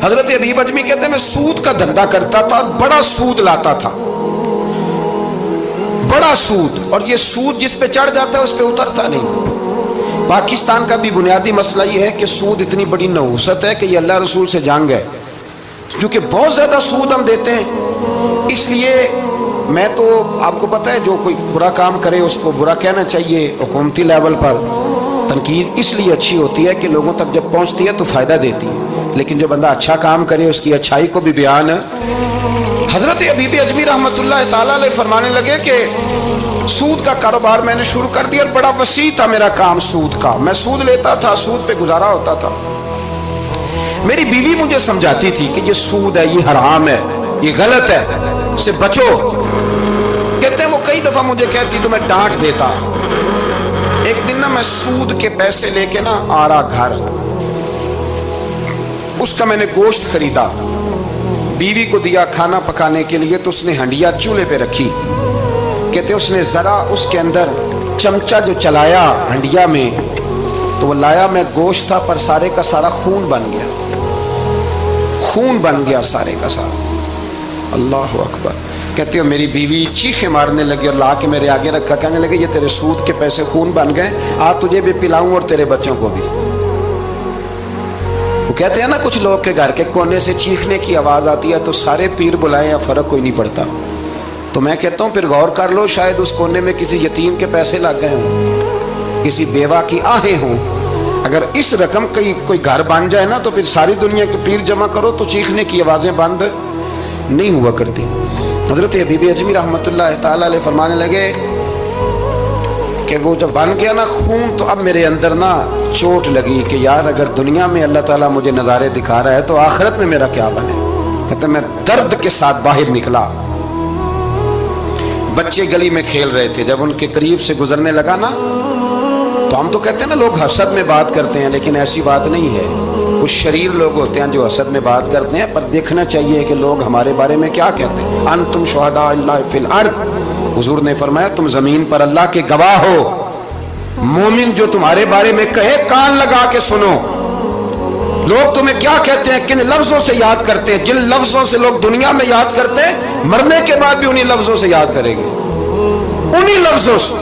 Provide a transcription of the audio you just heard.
حضرت ابیب اجمی کہتے ہیں میں سود کا دھندا کرتا تھا، بڑا سود لاتا تھا، بڑا سود، اور یہ سود جس پہ چڑھ جاتا ہے اس پہ اترتا نہیں۔ پاکستان کا بھی بنیادی مسئلہ یہ ہے کہ سود اتنی بڑی نحوست ہے کہ یہ اللہ رسول سے جنگ ہے، کیونکہ بہت زیادہ سود ہم دیتے ہیں۔ اس لیے میں تو آپ کو پتہ ہے جو کوئی برا کام کرے اس کو برا کہنا چاہیے، حکومتی لیول پر تنقید اس لیے اچھی ہوتی ہے کہ لوگوں تک جب پہنچتی ہے تو فائدہ دیتی ہے، لیکن جو بندہ اچھا کام کرے اس کی اچھائی کو بھی بیان ہے۔ حضرت ابیب اجمی رحمۃ اللہ تعالیٰ علیہ فرمانے لگے کہ سود کا کاروبار میں نے شروع کر دیا، اور بڑا وسیع تھا میرا کام سود کا، میں سود لیتا تھا، سود پہ گزارا ہوتا تھا۔ میری بیوی مجھے سمجھاتی تھی کہ یہ سود ہے، یہ حرام ہے، یہ غلط ہے، اس سے بچو۔ کہتے ہیں وہ کئی دفعہ مجھے کہتی تو میں ڈانٹ دیتا۔ ایک دن نا میں سود کے پیسے لے کے نا آ رہا گھر، اس کا میں نے گوشت خریدا، بیوی کو دیا کھانا پکانے کے لیے، تو اس نے ہنڈیا چولہے پہ رکھی۔ کہتے اس نے ذرا اس کے اندر چمچہ جو چلایا ہنڈیا میں، تو وہ لایا میں گوشت تھا پر سارے کا سارا خون بن گیا، خون بن گیا سارے کا سارا۔ اللہ اکبر۔ کہتے ہو میری بیوی چیخیں مارنے لگی اور لا کے میرے آگے رکھا، کہنے لگے یہ تیرے سود کے پیسے خون بن گئے، آج تجھے بھی پلاؤں اور تیرے بچوں کو بھی۔ وہ کہتے ہیں نا کچھ لوگ کے گھر کے کونے سے چیخنے کی آواز آتی ہے تو سارے پیر بلائیں یا فرق کوئی نہیں پڑتا۔ تو میں کہتا ہوں پھر غور کر لو، شاید اس کونے میں کسی یتیم کے پیسے لگ گئے ہوں، کسی بیوہ کی آہیں ہوں۔ اگر اس رقم کی کوئی گھر بن جائے نا تو پھر ساری دنیا کے پیر جمع کرو تو چیخنے کی آوازیں بند نہیں ہوا کرتی۔ حضرت ابیب اجمی رحمۃ اللہ تعالیٰ علیہ فرمانے لگے کہ وہ جب بن گیا نا خون، تو اب میرے اندر نا چوٹ لگی کہ یار اگر دنیا میں اللہ تعالیٰ مجھے نظارے دکھا رہا ہے تو آخرت میں میرا کیا بنے۔ کہتے میں درد کے ساتھ باہر نکلا۔ بچے گلی میں کھیل رہے تھے، جب ان کے قریب سے گزرنے لگا نا تو ہم تو کہتے ہیں نا لوگ حسد میں بات کرتے ہیں، لیکن ایسی بات نہیں ہے۔ کچھ شریر لوگ ہوتے ہیں جو حسد میں بات کرتے ہیں، پر دیکھنا چاہیے کہ لوگ ہمارے بارے میں کیا کہتے ہیں۔ انتم شہداء اللہ فی الارض، حضور نے فرمایا تم زمین پر اللہ کے گواہ ہو۔ مومن جو تمہارے بارے میں کہے کان لگا کے سنو۔ لوگ تمہیں کیا کہتے ہیں، کن لفظوں سے یاد کرتے ہیں، جن لفظوں سے لوگ دنیا میں یاد کرتے ہیں مرنے کے بعد بھی انہی لفظوں سے یاد کریں گے، انہی لفظوں سے۔